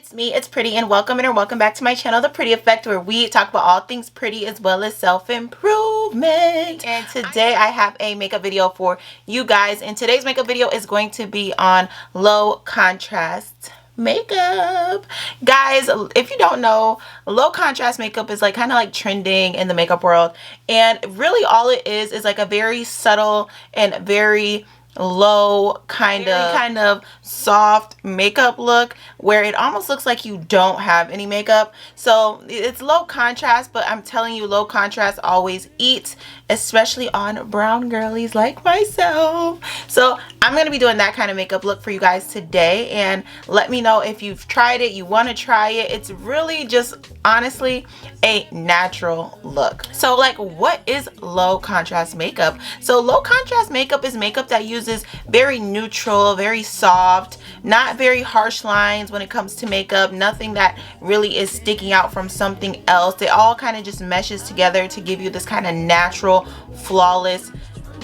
it's me, it's Pretty, and welcome back to my channel, The Pretty Effect, where we talk about all things pretty as well as self-improvement. And today I have a makeup video for you guys, and today's makeup video is going to be on low contrast makeup. Guys, if you don't know, low contrast makeup is like kind of like trending in the makeup world, and really all it is like a very subtle and very low kind of soft makeup look where it almost looks like you don't have any makeup. So it's low contrast, but I'm telling you, low contrast always eats, especially on brown girlies like myself. So I'm going to be doing that kind of makeup look for you guys today, and let me know if you've tried it, you want to try it. It's really just honestly a natural look. So like, what is low contrast makeup? So low contrast makeup is makeup that uses very neutral, very soft, not very harsh lines when it comes to makeup, nothing that really is sticking out from something else. It all kind of just meshes together to give you this kind of natural, flawless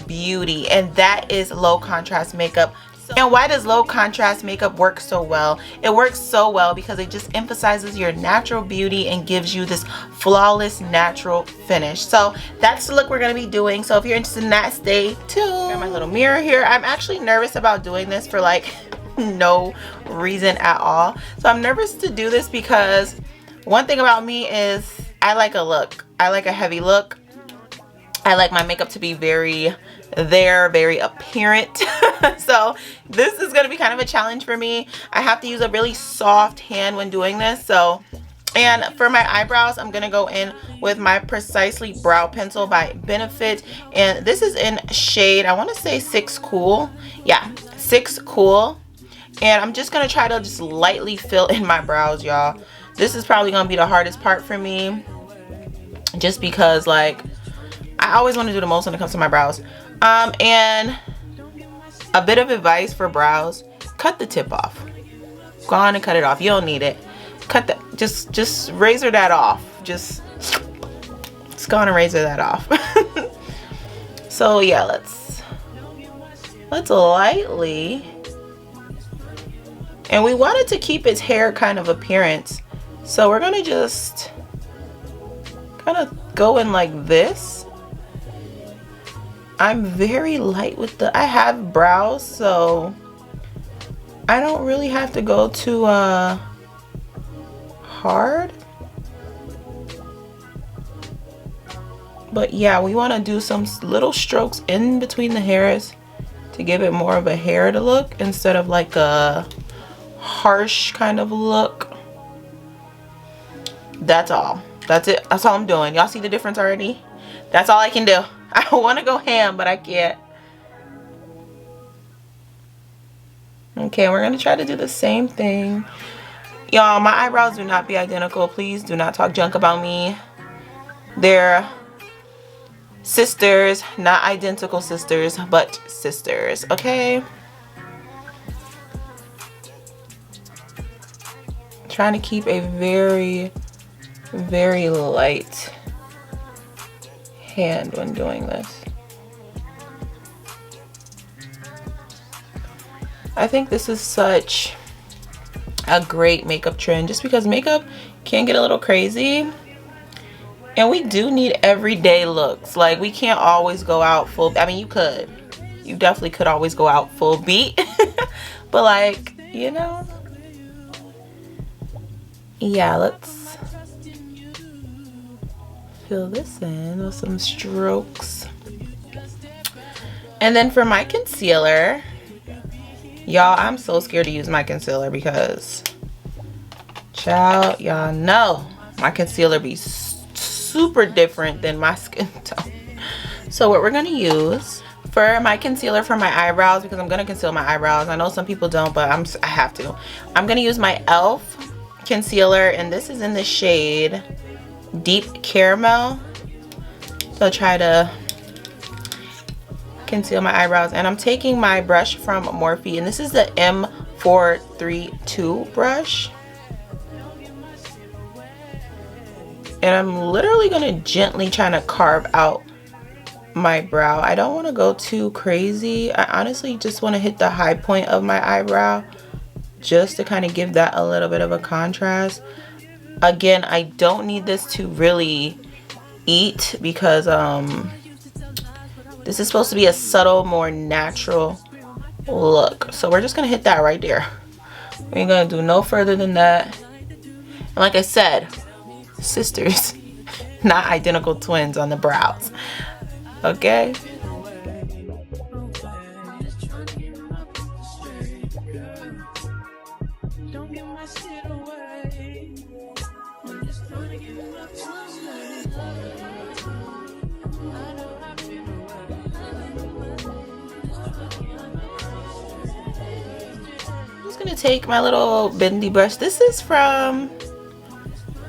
beauty, and that is low contrast makeup. And why does low contrast makeup work so well? It works so well because it just emphasizes your natural beauty and gives you this flawless natural finish. So that's the look we're going to be doing. So if you're interested in that, stay tuned. Got my little mirror here. I'm actually nervous about doing this for like no reason at all. So I'm nervous to do this because one thing about me is I like a look. I like a heavy look. I like my makeup to be very apparent. So this is going to be kind of a challenge for me. I have to use a really soft hand when doing this. So, and for my eyebrows, I'm going to go in with my Precisely Brow Pencil by Benefit, and this is in shade, I want to say 6 Cool. Yeah, 6 Cool. And I'm just going to try to just lightly fill in my brows, y'all. This is probably going to be the hardest part for me, just because like I always want to do the most when it comes to my brows. And a bit of advice for brows: cut the tip off. Go on and cut it off. You don't need it. Cut that. Just razor that off. Just go on and razor that off. So yeah, let's lightly. And we wanted to keep its hair kind of appearance, so we're gonna just kind of go in like this. I'm very light with I have brows, so I don't really have to go too hard. But yeah, we want to do some little strokes in between the hairs to give it more of a haired look instead of like a harsh kind of look. That's all. That's it. That's all I'm doing. Y'all see the difference already? That's all I can do. I want to go ham, but I can't. Okay, we're going to try to do the same thing. Y'all, my eyebrows do not be identical. Please do not talk junk about me. They're sisters, not identical sisters, but sisters, okay? Trying to keep a very light hand when doing this. I think this is such a great makeup trend just because makeup can get a little crazy, and we do need everyday looks. Like, we can't always go out full, I mean, you definitely could always go out full beat, but like, you know, yeah, let's fill this in with some strokes. And then for my concealer, y'all, I'm so scared to use my concealer because, child, y'all know my concealer be super different than my skin tone. So what we're going to use for my concealer for my eyebrows, because I'm going to conceal my eyebrows. I know some people don't, but I have to. I'm going to use my e.l.f. concealer, and this is in the shade Deep Caramel. So try to conceal my eyebrows, and I'm taking my brush from Morphe, and this is the M432 brush, and I'm literally gonna gently try to carve out my brow. I don't want to go too crazy. I honestly just want to hit the high point of my eyebrow just to kind of give that a little bit of a contrast. Again, I don't need this to really eat because this is supposed to be a subtle, more natural look. So we're just gonna hit that right there. We ain't gonna do no further than that. And like I said, sisters, not identical twins on the brows. Okay? I'm gonna take my little bendy brush. This is from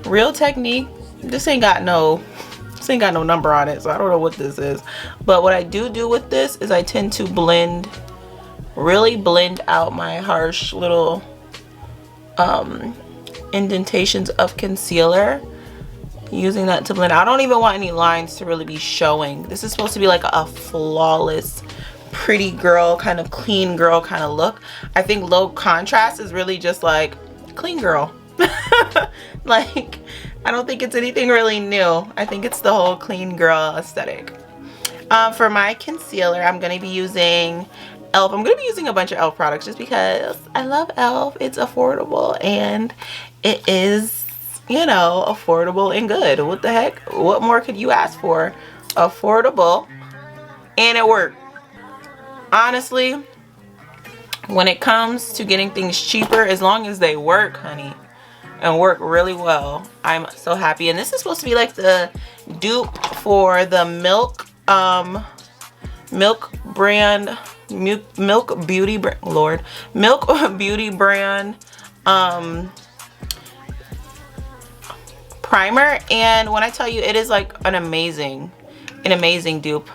Real Technique. This ain't got no number on it, so I don't know what this is. But what I do with this is I tend to really blend out my harsh little indentations of concealer, using that to blend. I don't even want any lines to really be showing. This is supposed to be like a flawless, pretty girl, kind of clean girl kind of look. I think low contrast is really just like clean girl. Like, I don't think it's anything really new. I think it's the whole clean girl aesthetic. For my concealer, I'm going to be using e.l.f. I'm going to be using a bunch of e.l.f. products just because I love e.l.f. It's affordable and it is, you know, affordable and good. What the heck? What more could you ask for? Affordable and it worked. Honestly, when it comes to getting things cheaper, as long as they work, honey, and work really well, I'm so happy. And this is supposed to be like the dupe for the Milk Beauty brand primer. And when I tell you, it is like an amazing dupe.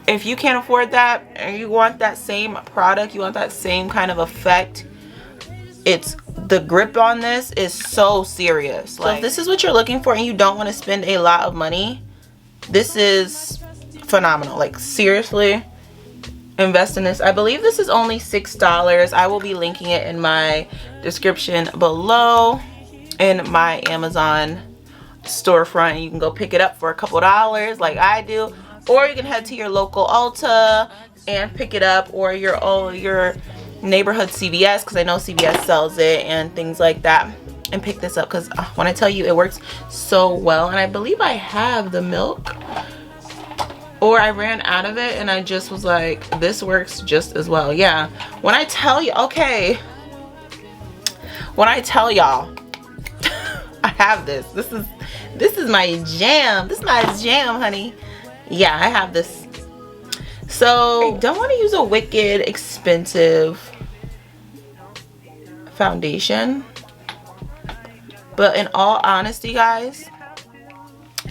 If you can't afford that and you want that same product, you want that same kind of effect, the grip on this is so serious. Like, so if this is what you're looking for and you don't want to spend a lot of money, this is phenomenal. Like, seriously, invest in this. I believe this is only $6. I will be linking it in my description below in my Amazon storefront. You can go pick it up for a couple dollars like I do, or you can head to your local Ulta and pick it up, or your neighborhood CVS, because I know CVS sells it and things like that, and pick this up, because when I tell you, it works so well. And I believe I have the Milk, or I ran out of it and I just was like, this works just as well. Yeah, when I tell you, okay, when I tell y'all I have this is my jam. This is my jam, honey. Yeah, I have this. So I don't want to use a wicked expensive foundation, but in all honesty, guys,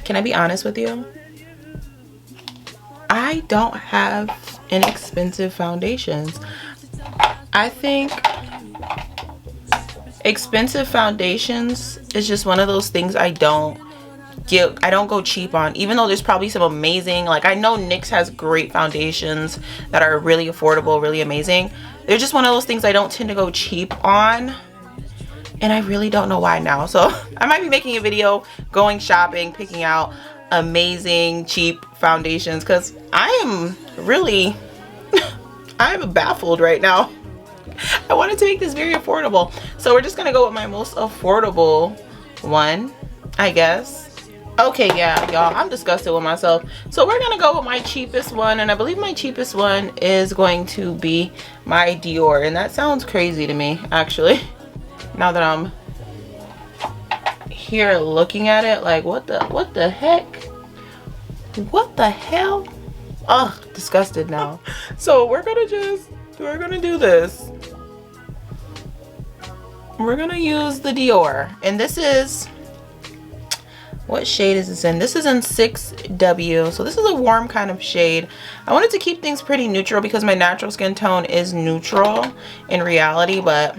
can I be honest with you? I don't have inexpensive foundations. I think expensive foundations is just one of those things I don't go cheap on, even though there's probably some amazing, like, I know NYX has great foundations that are really affordable, really amazing. They're just one of those things I don't tend to go cheap on, and I really don't know why now. So I might be making a video going shopping, picking out amazing cheap foundations, because I am really I'm baffled right now. I wanted to make this very affordable, so we're just gonna go with my most affordable one, I guess. Okay, yeah, y'all, I'm disgusted with myself. So we're gonna go with my cheapest one, and I believe my cheapest one is going to be my Dior. And that sounds crazy to me, actually, now that I'm here looking at it. Like, what the heck? What the hell? Ugh, disgusted now. So we're gonna do this. We're gonna use the Dior, and this is, what shade is this in? This is in 6W, so this is a warm kind of shade. I wanted to keep things pretty neutral because my natural skin tone is neutral in reality, but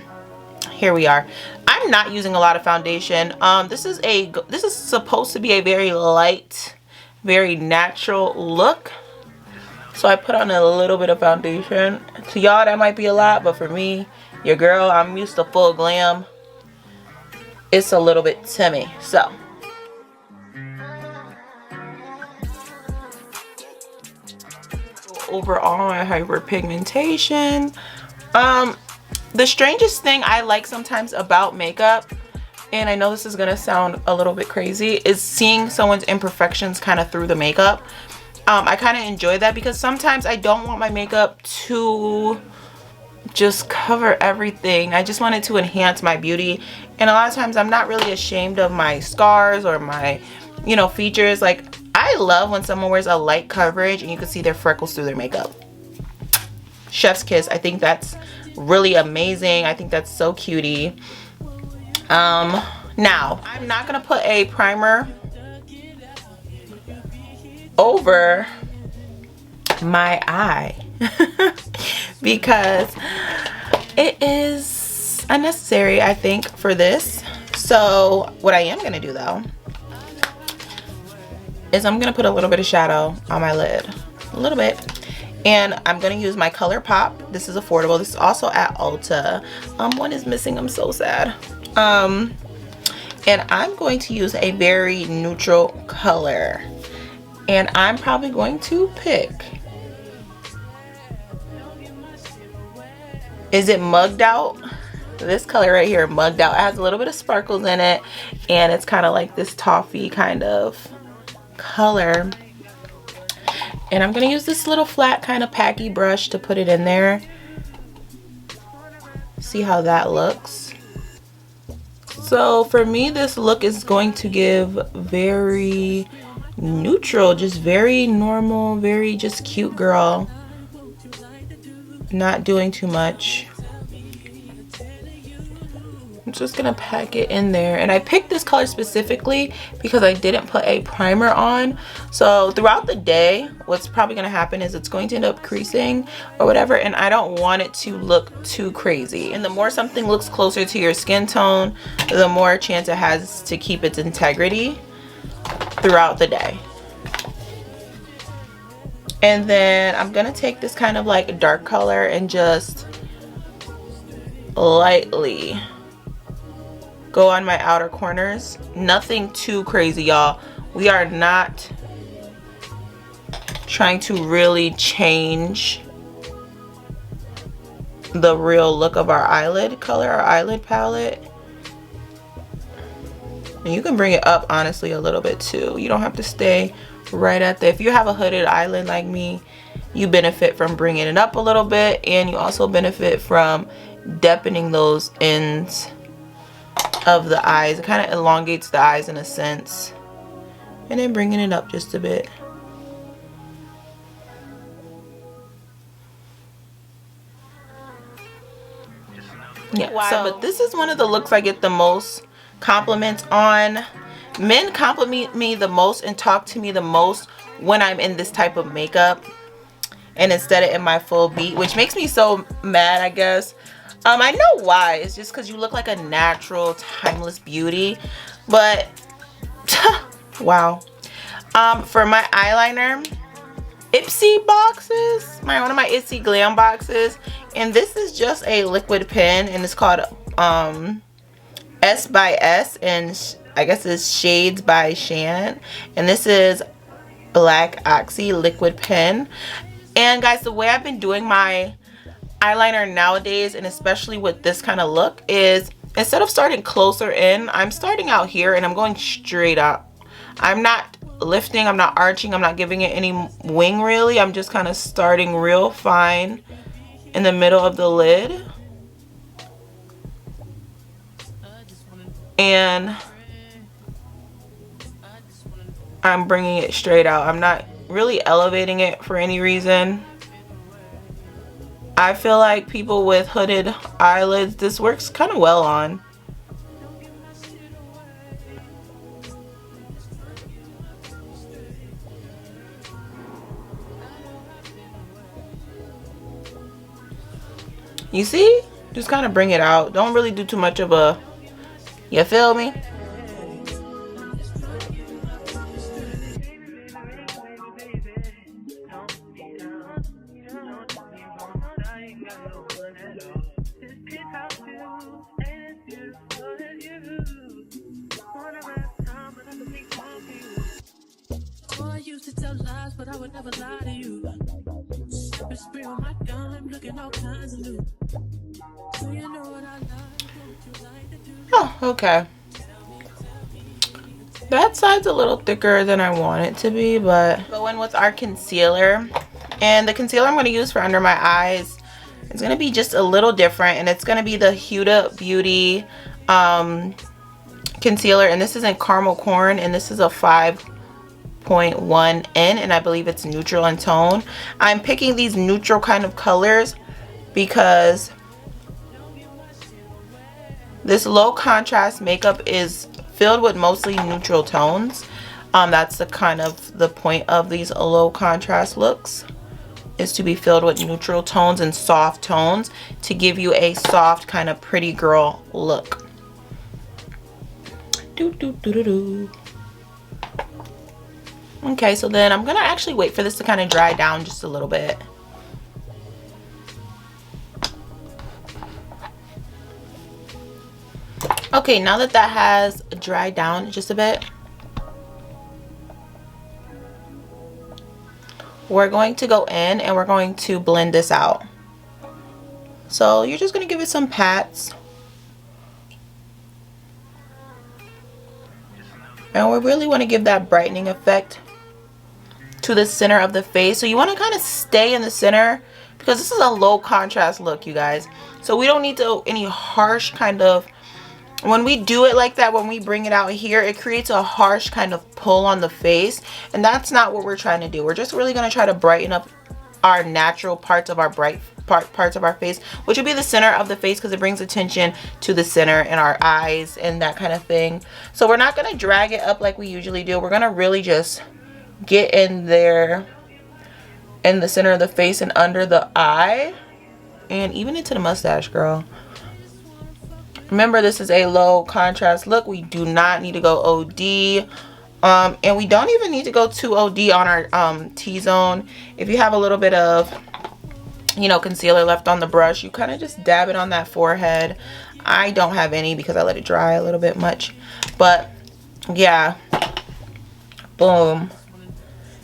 here we are. I'm not using a lot of foundation. This is supposed to be a very light, very natural look, so I put on a little bit of foundation. To y'all, that might be a lot, but for me, Your girl, I'm used to full glam. It's a little bit to me. So overall, my hyperpigmentation. The strangest thing I like sometimes about makeup, and I know this is gonna sound a little bit crazy, is seeing someone's imperfections kind of through the makeup. I kind of enjoy that because sometimes I don't want my makeup to just cover everything. I just want it to enhance my beauty, and a lot of times I'm not really ashamed of my scars or my, you know, features. Like, I love when someone wears a light coverage and you can see their freckles through their makeup. Chef's kiss. I think that's really amazing. I think that's so cutie. Now I'm not gonna put a primer over my eye because it is unnecessary, I think, for this. So what I am gonna do though is I'm gonna put a little bit of shadow on my lid, a little bit, and I'm gonna use my ColourPop. This is affordable. This is also at Ulta. One is missing. I'm so sad. And I'm going to use a very neutral color, and I'm probably going to pick, is it Mugged Out? This color right here, Mugged Out. It has a little bit of sparkles in it, and it's kind of like this toffee kind of color. And I'm gonna use this little flat kind of packy brush to put it in there. See how that looks. So for me, this look is going to give very neutral, just very normal, very just cute girl, not doing too much. I'm just gonna pack it in there, and I picked this color specifically because I didn't put a primer on. So throughout the day, what's probably gonna happen is it's going to end up creasing or whatever, and I don't want it to look too crazy. And the more something looks closer to your skin tone, the more chance it has to keep its integrity throughout the day. And then I'm gonna take this kind of like dark color and just lightly go on my outer corners. Nothing too crazy, y'all. We are not trying to really change the real look of our eyelid color, our eyelid palette. And you can bring it up, honestly, a little bit too. You don't have to stay right at the, if you have a hooded eyelid like me, you benefit from bringing it up a little bit, and you also benefit from deepening those ends of the eyes. It kind of elongates the eyes in a sense, and then bringing it up just a bit. Yeah, wow. So but this is one of the looks I get the most compliments on. Men compliment me the most and talk to me the most when I'm in this type of makeup and instead of in my full beat, which makes me so mad, I guess. I know why. It's just because you look like a natural, timeless beauty. But wow. For my eyeliner, Ipsy boxes, one of my Ipsy Glam boxes, and this is just a liquid pen, and it's called S by S, and I guess it's Shades by Shan, and this is Black Oxy liquid pen. And guys, the way I've been doing my eyeliner nowadays, and especially with this kind of look, is instead of starting closer in, I'm starting out here and I'm going straight up. I'm not lifting, I'm not arching, I'm not giving it any wing really. I'm just kind of starting real fine in the middle of the lid, and I'm bringing it straight out. I'm not really elevating it for any reason. I feel like people with hooded eyelids, this works kind of well on. You see? Just kind of bring it out. Don't really do too much of a, you feel me? Oh, okay. That side's a little thicker than I want it to be, but go in with our concealer. And the concealer I'm going to use for under my eyes is going to be just a little different, and it's going to be the Huda Beauty concealer, and this is in Caramel Corn, and this is a 5.1 in, and I believe it's neutral in tone. I'm picking these neutral kind of colors because this low contrast makeup is filled with mostly neutral tones. That's the kind of the point of these low contrast looks, is to be filled with neutral tones and soft tones to give you a soft kind of pretty girl look. Okay, so then I'm gonna actually wait for this to kind of dry down just a little bit. Okay, now that that has dried down just a bit, we're going to go in and we're going to blend this out. So you're just going to give it some pats. And we really want to give that brightening effect to the center of the face. So you want to kind of stay in the center because this is a low contrast look, you guys. So we don't need to any harsh kind of, when we do it like that, when we bring it out here, it creates a harsh kind of pull on the face, and that's not what we're trying to do. We're just really going to try to brighten up our natural parts of our parts of our face, which would be the center of the face, because it brings attention to the center and our eyes and that kind of thing. So we're not going to drag it up like we usually do. We're going to really just get in there in the center of the face and under the eye and even into the mustache, girl. Remember, this is a low contrast look. We do not need to go OD. And we don't even need to go too OD on our T-zone. If you have a little bit of, you know, concealer left on the brush, you kind of just dab it on that forehead. I don't have any because I let it dry a little bit much. But, yeah. Boom.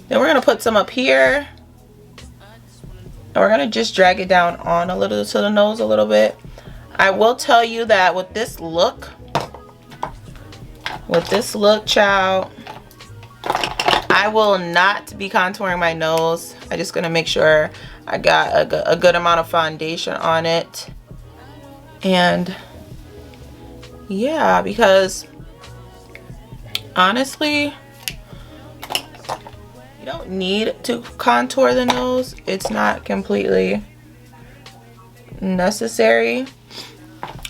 Then we're going to put some up here. And we're going to just drag it down on a little to the nose a little bit. I will tell you that with this look, child, I will not be contouring my nose. I'm just gonna make sure I got a good amount of foundation on it. And yeah, because honestly, you don't need to contour the nose. It's not completely necessary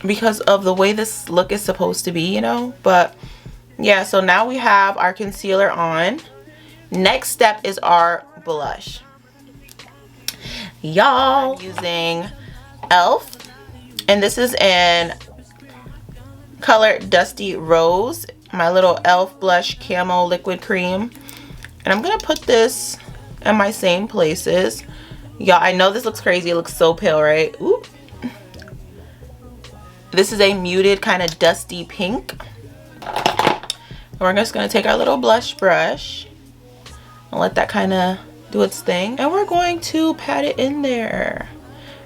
because of the way this look is supposed to be, you know. But yeah, so now we have our concealer on. Next step is our blush. Y'all, I'm using e.l.f. and this is in color Dusty Rose, my little e.l.f. blush camo liquid cream. And I'm gonna put this in my same places. Y'all, I know this looks crazy. It looks so pale, right? Ooh. This is a muted kind of dusty pink. And we're just going to take our little blush brush and let that kind of do its thing. And we're going to pat it in there.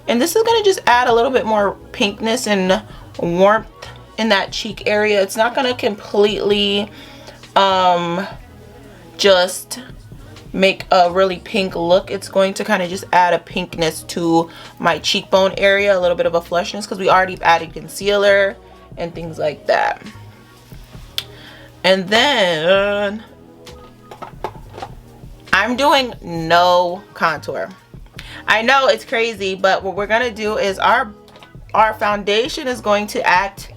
And this is going to just add a little bit more pinkness and warmth in that cheek area. It's not going to completely just make a really pink look. It's going to kind of just add a pinkness to my cheekbone area, a little bit of a flushness, because we already added concealer and things like that. And then I'm doing no contour. I know it's crazy, but what we're gonna do is our foundation is going to act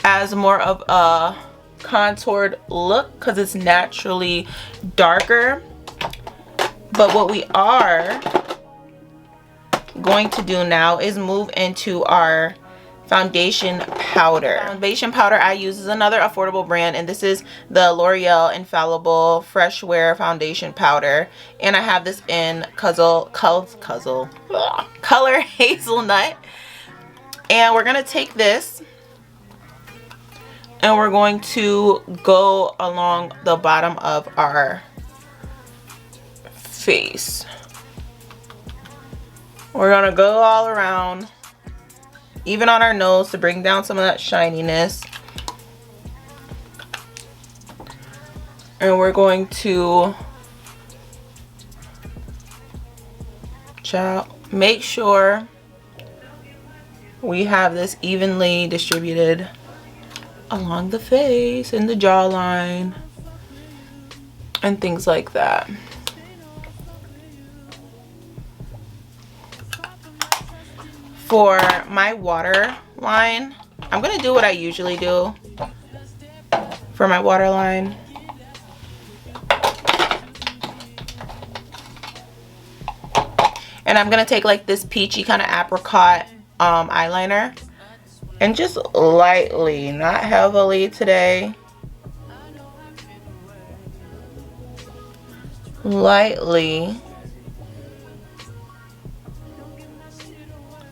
as more of a contoured look because it's naturally darker. But what we are going to do now is move into our foundation powder. Foundation powder I use is another affordable brand, and this is the L'Oreal Infallible Fresh Wear Foundation Powder. And I have this in color hazelnut. And we're gonna take this and we're going to go along the bottom of our face. We're gonna go all around, even on our nose, to bring down some of that shininess. And we're going to make sure we have this evenly distributed along the face and the jawline and things like that. For my waterline, I'm gonna do what I usually do for my waterline. And I'm gonna take like this peachy kind of apricot eyeliner and just lightly, not heavily today, lightly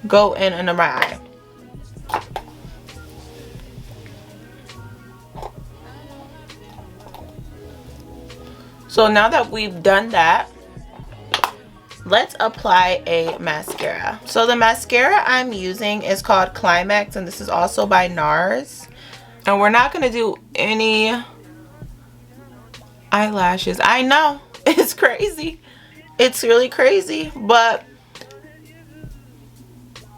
go in under my eye. So now that we've done that, let's apply a mascara. So the mascara I'm using is called Climax, and this is also by NARS. And we're not gonna do any eyelashes. I know, it's crazy. It's really crazy, but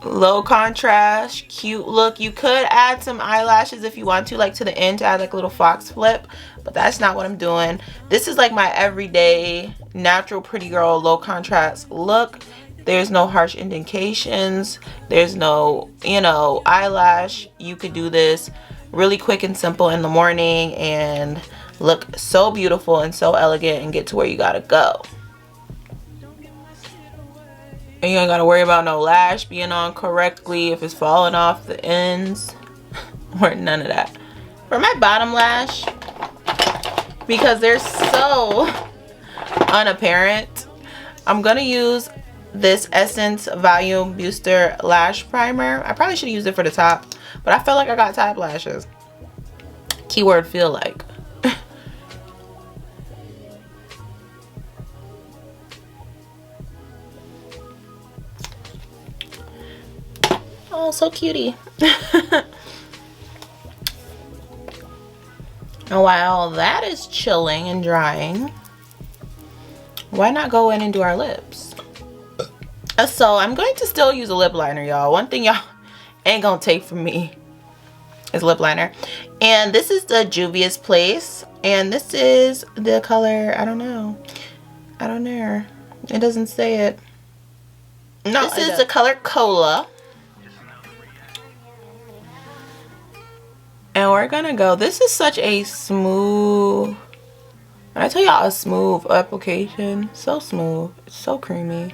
low contrast, cute look. You could add some eyelashes if you want to, like to the end, to add like a little fox flip, but that's not what I'm doing. This is like my everyday natural pretty girl low contrast look. There's no harsh indentations, there's no, you know, eyelash. You could do this really quick and simple in the morning and look so beautiful and so elegant and get to where you gotta go. And you ain't gotta worry about no lash being on correctly if it's falling off the ends or none of that. For my bottom lash, because they're so unapparent, I'm gonna use this Essence Volume Booster Lash Primer. I probably should have used it for the top, but I felt like I got top lashes. Keyword feel like. Oh, so cutie. And while that is chilling and drying, why not go in and do our lips? So I'm going to still use a lip liner, y'all. One thing y'all ain't gonna take from me is lip liner. And this is the Juvia's Place. And this is the color, I don't know. It doesn't say it. No, this is the color Cola. And we're gonna go, this is such a smooth, when I tell y'all a smooth application, so smooth, it's so creamy.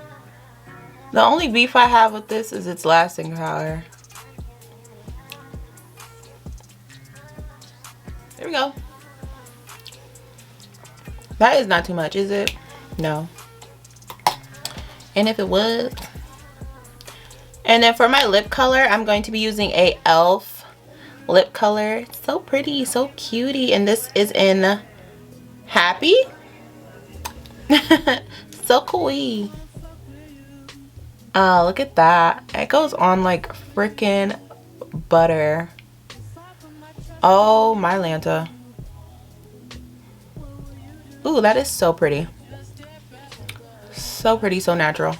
The only beef I have with this is its lasting power. There we go. That is not too much, is it? No. And if it was. And then for my lip color, I'm going to be using a e.l.f. lip color. It's so pretty, so cutie, and this is in Happy. So cool. Oh, look at that. It goes on like freaking butter. Oh my Lanta. Ooh, that is so pretty. So pretty, so natural.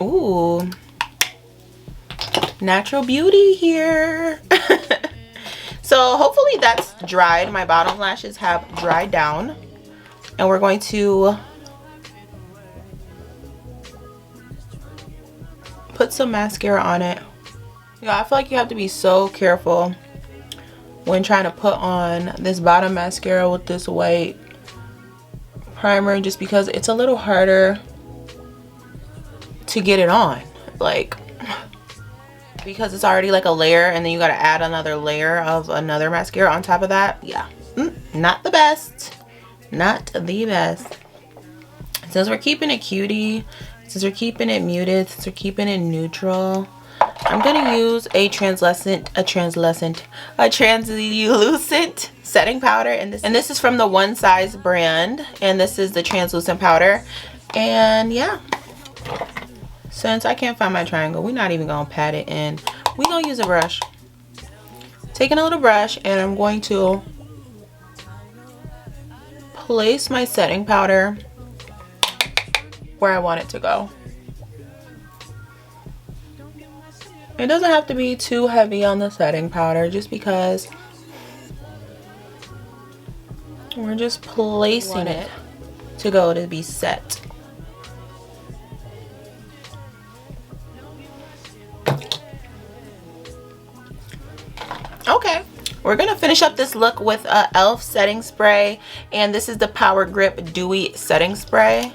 Ooh. Natural beauty here. So hopefully that's dried. My bottom lashes have dried down, and we're going to put some mascara on it. Yeah, I feel like you have to be so careful when trying to put on this bottom mascara with this white primer, just because it's a little harder to get it on, like, because it's already like a layer, and then you got to add another layer of another mascara on top of that. Yeah, not the best, not the best. Since we're keeping it cutie, since we're keeping it muted, since we're keeping it neutral, I'm gonna use a translucent setting powder, and this is from the One Size brand, and this is the translucent powder. And yeah, since I can't find my triangle, we're not even gonna pat it in. We're gonna use a brush. Taking a little brush, and I'm going to place my setting powder where I want it to go. It doesn't have to be too heavy on the setting powder, just because we're just placing it to go to be set. Okay, we're gonna finish up this look with a e.l.f. setting spray, and this is the Power Grip Dewy setting spray.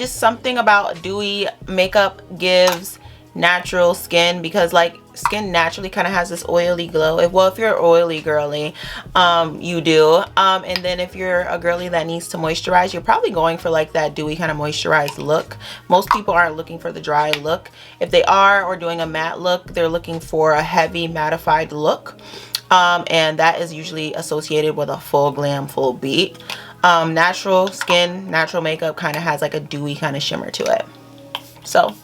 Something about dewy makeup gives natural skin, because like skin naturally kind of has this oily glow. If you're oily girly, you do, and then if you're a girly that needs to moisturize, you're probably going for like that dewy kind of moisturized look. Most people aren't looking for the dry look. If they are, or doing a matte look, they're looking for a heavy mattified look, and that is usually associated with a full glam, full beat. Natural skin, natural makeup kind of has like a dewy kind of shimmer to it. So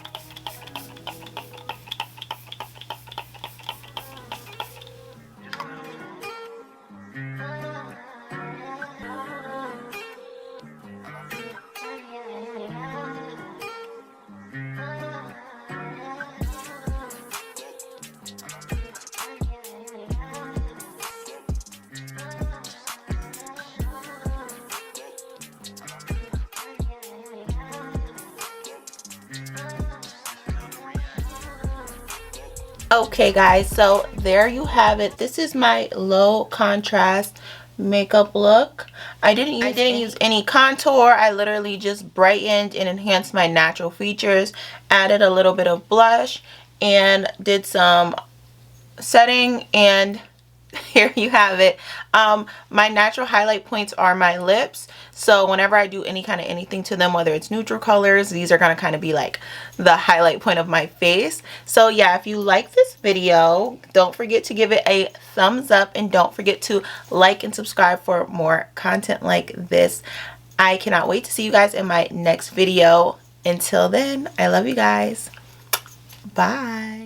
okay guys, so there you have it. This is my low contrast makeup look. I didn't use any contour. I literally just brightened and enhanced my natural features, added a little bit of blush, and did some setting, and here you have it. My natural highlight points are my lips, so whenever I do any kind of anything to them, whether it's neutral colors, these are going to kind of be like the highlight point of my face. So yeah, if you like this video, don't forget to give it a thumbs up, and don't forget to like and subscribe for more content like this. I cannot wait to see you guys in my next video. Until then, I love you guys. Bye.